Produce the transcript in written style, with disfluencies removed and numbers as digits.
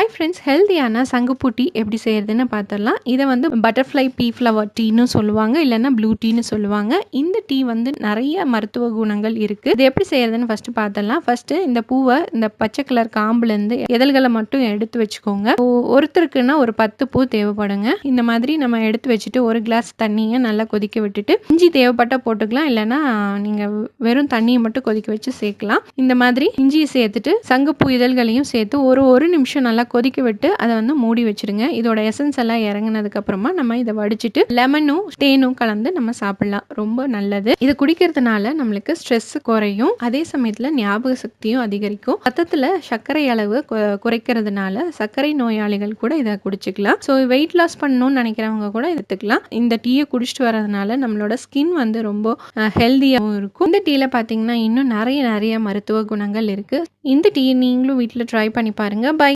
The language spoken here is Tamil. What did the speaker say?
ஹாய் ஃப்ரெண்ட்ஸ், ஹெல்தியான சங்குப்பூ டீ எப்படி செய்கிறதுன்னு பார்த்துடலாம். இதை வந்து பட்டர்ஃப்ளை பீ ஃப்ளவர் டீன்னு சொல்லுவாங்க, இல்லைன்னா ப்ளூ டீன்னு சொல்லுவாங்க. இந்த டீ வந்து நிறைய மருத்துவ குணங்கள் இருக்குது. இது எப்படி செய்கிறதுன்னு ஃபஸ்ட்டு பார்த்துடலாம். ஃபஸ்ட்டு இந்த பூவை இந்த பச்சை கலர் காம்புலேருந்து இதழ்களை மட்டும் எடுத்து வச்சுக்கோங்க. ஒருத்தருக்குன்னா ஒரு 10 பூ தேவைப்படுங்க. இந்த மாதிரி நம்ம எடுத்து வச்சுட்டு ஒரு கிளாஸ் தண்ணியை நல்லா கொதிக்க விட்டுட்டு இஞ்சி தேவைப்பட்டால் போட்டுக்கலாம், இல்லைன்னா நீங்கள் வெறும் தண்ணியை மட்டும் கொதிக்க வச்சு சேர்க்கலாம். இந்த மாதிரி இஞ்சியை சேர்த்துட்டு சங்குப்பூ இதழ்களையும் சேர்த்து ஒரு நிமிஷம் நல்லா கொதிக்க விட்டு அதை வந்து மூடி வச்சிருங்க. இதோட எசன்ஸ் எல்லாம் இறங்கினதுக்கு அப்புறமா நம்ம இதை வடிச்சிட்டு லெமனும் தேனும் கலந்து நம்ம சாப்பிடலாம். ரொம்ப நல்லது. இது குடிக்கிறதுனால நம்மளுக்கு ஸ்ட்ரெஸ் குறையும், அதே சமயத்துல ஞாபக சக்தியும் அதிகரிக்கும். ரத்தத்துல சர்க்கரை அளவு குறைக்கிறதுனால சர்க்கரை நோயாளிகள் கூட இதை குடிச்சுக்கலாம். ஸோ வெயிட் லாஸ் பண்ணணும்னு நினைக்கிறவங்க கூட எடுத்துக்கலாம். இந்த டீயை குடிச்சிட்டு வரதுனால நம்மளோட ஸ்கின் வந்து ரொம்ப ஹெல்தியாகவும் இருக்கும். இந்த டீல பார்த்தீங்கன்னா இன்னும் நிறைய மருத்துவ குணங்கள் இருக்கு. இந்த டீயை நீங்களும் வீட்டில் ட்ரை பண்ணி பாருங்க. பை.